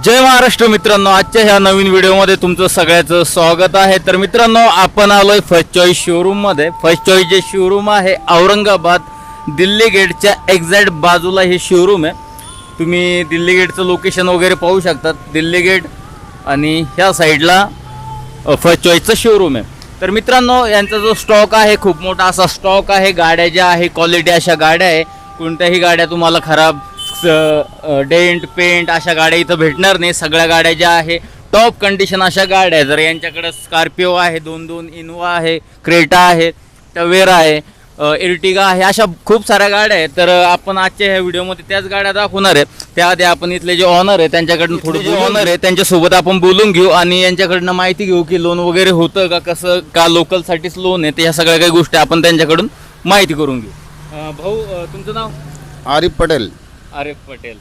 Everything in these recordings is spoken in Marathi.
जय महाराष्ट्र मित्रांनो, आजच्या ह्या नवीन व्हिडिओमध्ये तुमचं सगळ्याचं स्वागत आहे। तर मित्रांनो, आपण आलोय फर्स्ट चॉईस शोरूम मध्ये। फर्स्ट चॉईस जे शोरूम आहे औरंगाबाद दिल्ली गेटच्या एक्झॅक्ट बाजूला हे शोरूम आहे। तुम्ही दिल्ली गेटचं लोकेशन वगैरे पाहू शकतात। दिल्ली गेट आणि ह्या साईडला फर्स्ट चॉईसचं शोरूम आहे। तर मित्रांनो, यांचा जो स्टॉक आहे खूप मोठा असा स्टॉक आहे। गाड्या ज्या आहे क्वालिटी अशा गाड्या आहे। कोणत्याही गाड्या तुम्हाला खराब डेंट पेंट अशा गाड्या इथं भेटणार नाही। सगळ्या गाड्या ज्या आहे टॉप कंडिशन अशा गाड्या आहे। जर यांच्याकडे स्कॉर्पिओ आहे, दोन इनोवा आहे, क्रेटा आहे, टवेरा आहे, एर्टिगा आहे, अशा खूप साऱ्या गाड्या आहेत। तर आपण आजच्या ह्या व्हिडिओमध्ये त्याच गाड्या दाखवणार आहे। त्याआधी आपण इथले जे ऑनर आहे त्यांच्याकडून त्यांच्यासोबत आपण बोलून घेऊ आणि यांच्याकडनं माहिती घेऊ की लोन वगैरे होतं का, कसं का लोकलसाठीच लोन आहे, त्या सगळ्या काही गोष्टी आपण त्यांच्याकडून माहिती करून घेऊ। भाऊ, तुमचं नाव? आरिफ पटेल। आरिफ पटेल,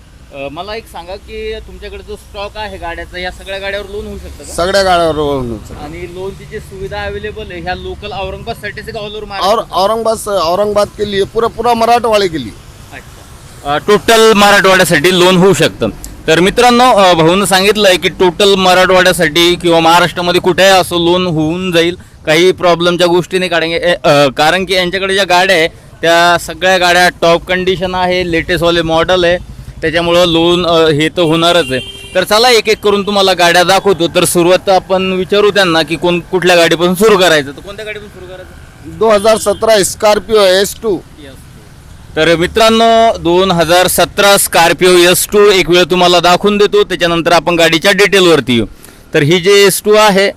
मला एक सांगा की तुमच्याकडे जो स्टॉक आहे गाड्याचा, या सगळ्या गाड्यावर लोन होऊ शकतं का? सगळ्या गाड्यावर लोन होऊ शकतं। आणि लोनची जी सुविधा अवेलेबल आहे ह्या लोकल औरंगाबादसाठीच का ऑल ओव्हर और औरंगाबाद के लिए पूरा मराठवाड़े के लिए? अच्छा, टोटल मराठवाड्यासाठी लोन होऊ शकतं। तर मित्रांनो, भाऊनं सांगितलंय की टोटल मराठवाड्यासाठी किंवा महाराष्ट्रामध्ये कुठेही असो लोन होऊन जाईल। काही प्रॉब्लेमच्या गोष्टी नाही, कारण की यांच्याकडे ज्या गाड्या आहे त्या सगळ्या गाड्या टॉप कंडिशन आहे, लेटेस्टवाले मॉडेल आहे, त्याच्यामुळं लोन हे तर होणारच आहे। तर चला एक एक करून तुम्हाला गाड्या दाखवतो। तर सुरुवात आपण विचारू त्यांना की कुठल्या गाडीपासून सुरू करायचं। तर कोणत्या गाडीपासून सुरू करायचं? 2017 स्कॉर्पिओ S2। तर मित्रांनो, 2017 स्कॉर्पिओ S2 एक वेळ तुम्हाला दाखवून देतो, त्याच्यानंतर आपण गाडीच्या डिटेलवरती येऊ। तर ही जे S2 आहे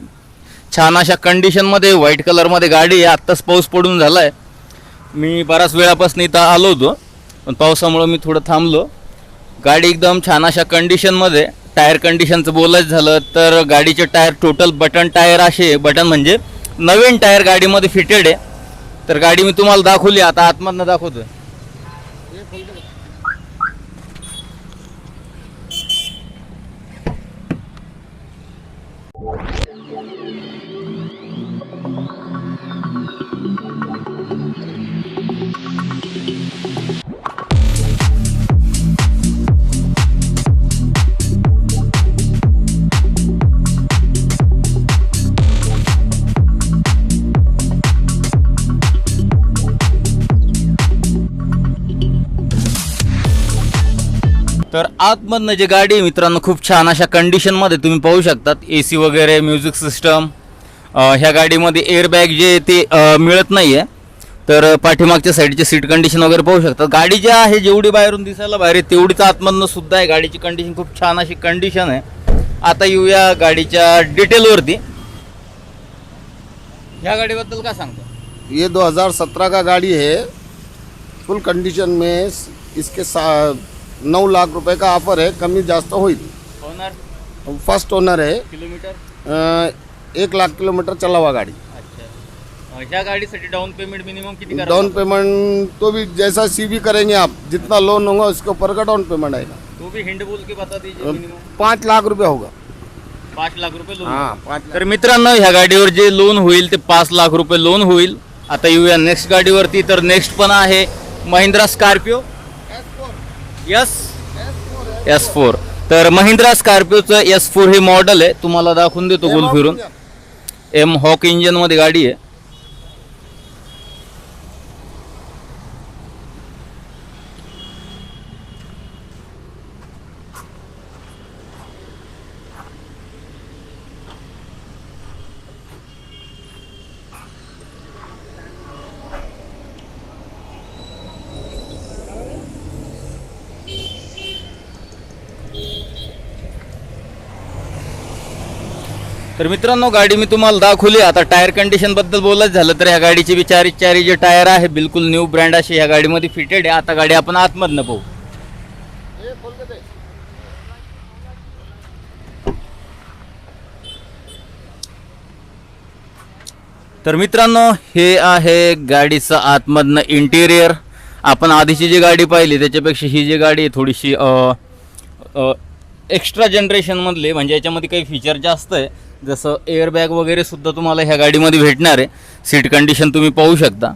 छान अशा कंडिशनमध्ये व्हाईट कलरमध्ये गाडी आहे। आत्ताच पाऊस पडून झाला आहे। मी बराच वेळापासून इथं आलो होतो, पण पावसामुळं मी थोडं थांबलो। गाडी एकदम छान अशा कंडिशनमध्ये। टायर कंडिशनचं बोलायचं झालं तर गाडीचे टायर टोटल बटन टायर असे, बटन म्हणजे नवीन टायर गाडीमध्ये फिटेड आहे। तर गाडी मी तुम्हाला दाखवली, आता आतमधनं दाखवतोय। तर आतमधनं जे गाडी आहे मित्रांनो खूप छान अशा कंडिशनमध्ये तुम्ही पाहू शकतात। AC वगैरे, म्युझिक सिस्टम, ह्या गाडीमध्ये एअरबॅग जे ते मिळत नाही आहे। तर पाठीमागच्या साईडचे सीट कंडिशन वगैरे पाहू शकतात। गाडी जी आहे जेवढी बाहेरून दिसायला बाहेर आहे तेवढीच आतमधनं सुद्धा आहे। गाडीची कंडिशन खूप छान अशी कंडिशन आहे। आता येऊया गाडीच्या डिटेलवरती। ह्या गाडीबद्दल काय सांगतो? ये 2017 का गाड़ी है। फुल कंडीशन में इसके 9 लाख रुपए का ऑफर है। कमी जास्त होईल। ओनर? फर्स्ट ओनर है। किलोमीटर? 1 लाख किलोमीटर चला हुआ गाड़ी। अच्छा, ह्या गाडीसाठी डाउन पेमेंट मिनिमम किती करावं? डाउन पेमेंट तो भी जैसा CV करेंगे आप, जितना लोन होगा उसके ऊपर का डाउन पेमेंट आएगा। तो भी हिंड बोल के बता दीजिए। मिनिमम 5 लाख रुपये होगा। 5 लाख रुपये लोन? हाँ, 5 लाख। तर मित्रांनो, ह्या गाडीवर जे लोन होईल ते 5 लाख रुपये लोन होईल। आता येऊया नेक्स्ट गाडीवरती। तर नेक्स्ट पण आहे महिंद्रा स्कॉर्पिओ S4। तर महिंद्रा स्कॉर्पिओचं S4 हे मॉडेल आहे। तुम्हाला दाखवून देतो गोल फिरून। M हॉक इंजिनमध्ये गाडी आहे। तर मित्रांनो, गाडी मी तुम्हाला दाखवली। आता टायर कंडिशन बद्दल बोलायचं झालं तर ह्या गाडीचे बी चारी जे टायर आहे बिलकुल न्यू ब्रँड असे ह्या गाडीमध्ये फिटेड आहे। आता गाडी आपण आतमधनं पाहू। तर मित्रांनो, हे आहे गाडीचं आतमधनं इंटिरियर। आपण आधीची जी गाडी पाहिली त्याच्यापेक्षा ही जी गाडी आहे थोडीशी एक्स्ट्रा जनरेशनमधली, म्हणजे याच्यामध्ये काही फीचर जास्त आहे। जसं एअरबॅग वगैरे सुद्धा तुम्हाला ह्या गाडीमध्ये भेटणार आहे। सीट कंडिशन तुम्ही पाहू शकता।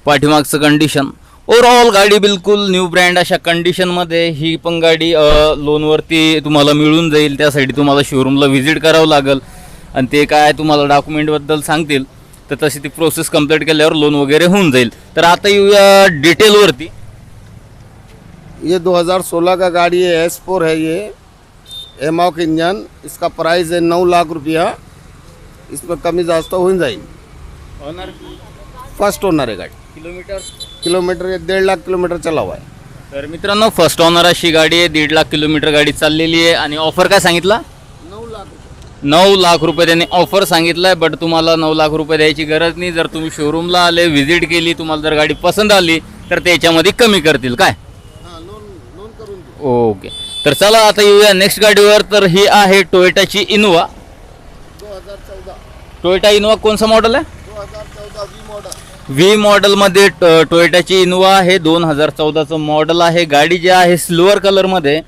पाठीमागचं कंडिशन ओव्हरऑल गाडी बिलकुल न्यू ब्रँड अशा कंडिशनमध्ये. ही पण गाडी लोनवरती तुम्हाला मिळून जाईल. त्यासाठी तुम्हाला शोरूमला व्हिजिट करावं लागेल आणि ते काय तुम्हाला डॉक्युमेंटबद्दल सांगतील, तर तशी ती प्रोसेस कंप्लीट केल्यावर लोन वगैरे होऊन जाईल. तर आता येऊया डिटेलवरती. ये 2016 का गाड़ी है, S4 है ये, एमॉक इंजन. इसका प्राइस है 9 लाख रुपया. इसमें कमी जास्त होऊन जाईल. ऑनर फर्स्ट ओनर है गाड़ी. किलोमीटर ये 1.5 लाख किलोमीटर चला हुआ है. तर मित्रांनो, फर्स्ट ऑनर अशी गाडी आहे. 1.5 लाख किलोमीटर गाडी चाललेली आहे. आणि ऑफर काय सांगितला? 9 लाख रुपये त्यांनी ऑफर सांगितला आहे. बट तुम्हाला 9 लाख रुपये द्यायची गरज नाही. जर तुम्ही शोरूमला आले, व्हिजिट केली, तुम्हाला जर गाडी पसंत आली तर त्याच्यामध्ये कमी करतील. काय लोन करून ओके. तर चला आता येऊया नेक्स्ट गाडीवर. तर ही आहे टोयोटाची इनोवा. 2014 टोयोटा इनोवा कोणचं मॉडेल आहे? 2014 वी मॉडल. व्ही मॉडेलमध्ये टोयोटाची इनोवा आहे. 2014चं मॉडेल आहे. गाडी जी आहे सिल्वर कलरमध्ये.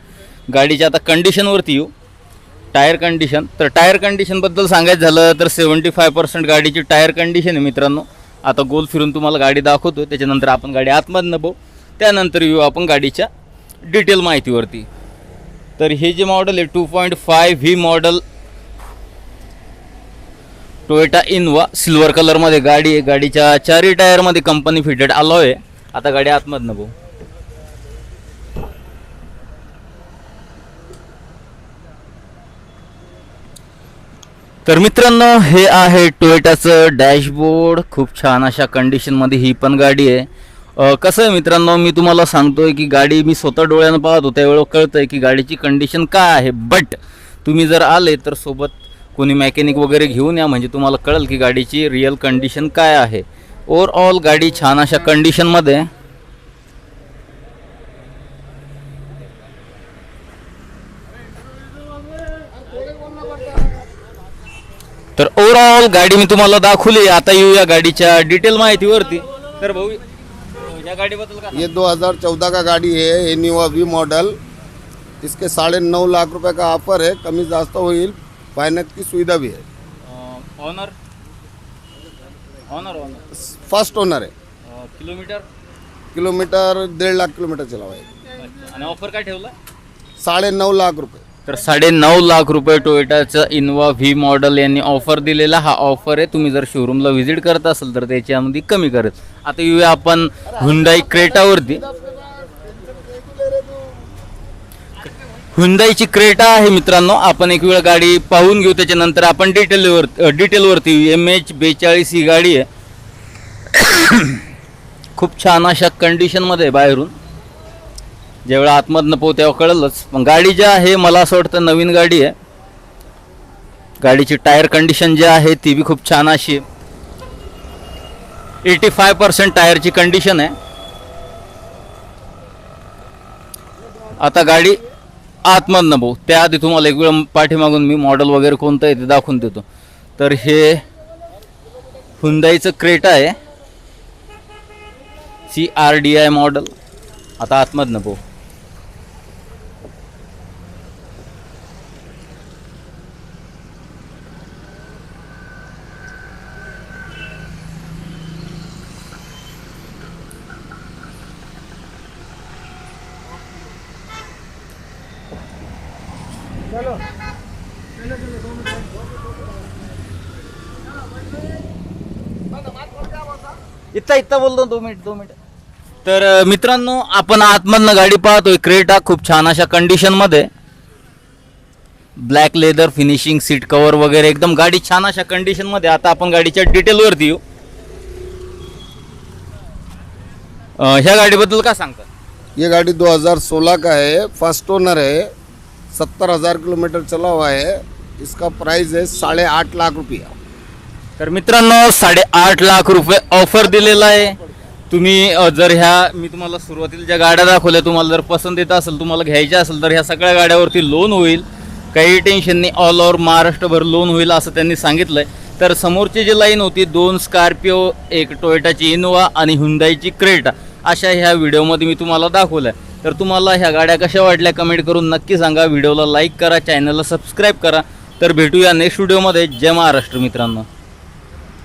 गाडीच्या आता कंडिशनवरती येऊ. Tyre condition. तर टायर कंडिशनबद्दल सांगायचं झालं तर 75% गाडीची टायर कंडिशन आहे मित्रांनो. आता गोल फिरून तुम्हाला गाडी दाखवतो, त्याच्यानंतर आपण गाडी आतमधनं बघू, त्यानंतर येऊ आपण गाडीच्या डिटेल माहितीवरती. तर हे जे मॉडेल आहे 2.5 V model Toyota Innova silver कलरमध्ये गाडी आहे. गाडीच्या चारही टायरमध्ये कंपनी फिटेड अलॉय आहे. आता गाडी आतमधनं बघू. तर मित्रांनो, हे आहे टोयोटाचं डॅशबोर्ड. खूप छान अशा कंडिशनमध्ये ही पण गाडी आहे. कसं आहे मित्रांनो, मी तुम्हाला सांगतोय की गाडी मी स्वतः डोळ्यानं पाहतो त्यावेळेला कळतं आहे की गाडीची कंडिशन काय आहे. बट तुम्ही जर आले तर सोबत कोणी मॅकॅनिक वगैरे घेऊन या, म्हणजे तुम्हाला कळेल की गाडीची रिअल कंडिशन काय आहे. ओव्हरऑल गाडी छान अशा कंडिशनमध्ये आहे. तर ओव्हरऑल गाडी मी तुम्हाला दाखवली. आता येऊया गाडीच्या डिटेल माहितीवरती. तर भाऊ, या गाडीबद्दल काय? ये 2014 का गाड़ी है, इनोवा वी मॉडल. इसके 9.5 लाख रुपए का ऑफर है. कमी जास्त होईल. फाइनेंस की सुविधा भी है. Owner owner owner first owner है. किलोमीटर 1.5 लाख किलोमीटर चला हुआ है. आणि ऑफर काय ठेवला? 9.5 लाख रुपये. तर 9.5 लाख रुपये टोयोटाचं इनोवा व्ही मॉडेल यांनी ऑफर दिलेला हा ऑफर आहे. तुम्ही जर शोरूमला व्हिजिट करत असाल तर त्याच्यामध्ये कमी करेल. आता येऊया आपण हुंडाई क्रेटावरती. हुंडाईची क्रेटा आहे मित्रांनो. आपण एक वेळ गाडी पाहून घेऊ, त्याच्यानंतर आपण डिटेलवरती येऊ. MH42 ही गाडी आहे. खूप छान अशा कंडिशनमध्ये बाहेरून. ज्यावेळा आतमधनं पोहू तेव्हा कळलंच. पण गाडी जी आहे मला असं वाटतं नवीन गाडी आहे. गाडीची टायर कंडिशन जी आहे ती बी खूप छान अशी आहे. 85% टायरची कंडिशन आहे. आता गाडी आतमधनं बघू, त्याआधी तुम्हाला एक वेळ पाठीमागून मी मॉडेल वगैरे कोणतं आहे ते दाखवून देतो. तर हे हुंडाईचं क्रेटा आहे, CRDI मॉडेल. आता आतमधनं बघू. इत्ता बोलतो 2 मिनिट. तर मित्रांनो, आपण आतमधनं गाडी पाहतोय. क्रेटा खूप छान अशा कंडिशनमध्ये. Black leather finishing, seat cover वगैरे एकदम गाडी छान अशा कंडिशनमध्ये. आता आपण गाडीच्या डिटेलवरती येऊ. ह्या गाडीबद्दल काय सांगता? ये गाड़ी 2016 का है. फर्स्ट ओनर है. 70,000 किलोमीटर चला हुआ है. इसका प्राइस है 8.5 लाख रुपया. तर मित्रांनो, 8.5 लाख रुपये ऑफर दिलेला आहे. तुम्ही जर ह्या मी तुम्हाला सुरुवातीला ज्या गाड्या दाखवल्या तुम्हाला जर पसंत येत असेल, तुम्हाला घ्यायच्या असेल तर ह्या सगळ्या गाड्यावरती लोन होईल. काही टेन्शन नाही. ऑल ओव्हर महाराष्ट्रभर लोन होईल असं त्यांनी सांगितलं आहे. तर समोरची जी लाईन होती 2 स्कॉर्पिओ, एक टोयोटाची इनोवा आणि हुंडाईची क्रेटा, अशा ह्या व्हिडिओमध्ये मी तुम्हाला दाखवलं आहे. तर तुम्हाला ह्या गाड्या कशा वाटल्या कमेंट करून नक्की सांगा. व्हिडिओला लाईक करा, चॅनलला सबस्क्राईब करा. तर भेटूया नेक्स्ट व्हिडिओमध्ये. जय महाराष्ट्र मित्रांनो.